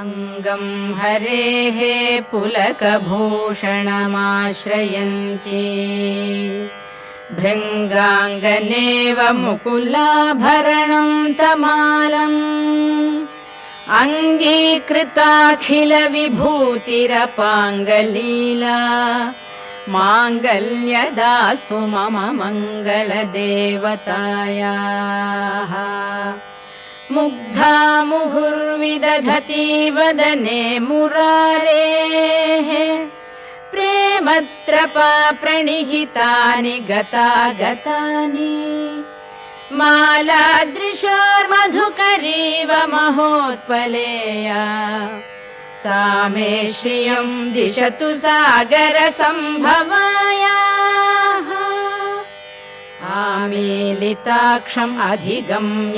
अंगं हरेः पुलकभूषणमाश्रयन्ती भृङ्गाङ्गनेव मुकुलाभरणं तमालम् अङ्गीकृताखिलविभूतिरपाङ्गलीला माङ्गल्यदास्तु मम मङ्गलदेवतायाः मुग्धा मुहुर्विदधती वदने मुरारेः प्रेमत्रपा प्रणिहितानि गतागतानि मालादृशोर्मधुकरीव महोत्पलेया सा मे श्रियं दिशतु सागरसम्भवायाः आमीलिताक्षम् अधिगम्य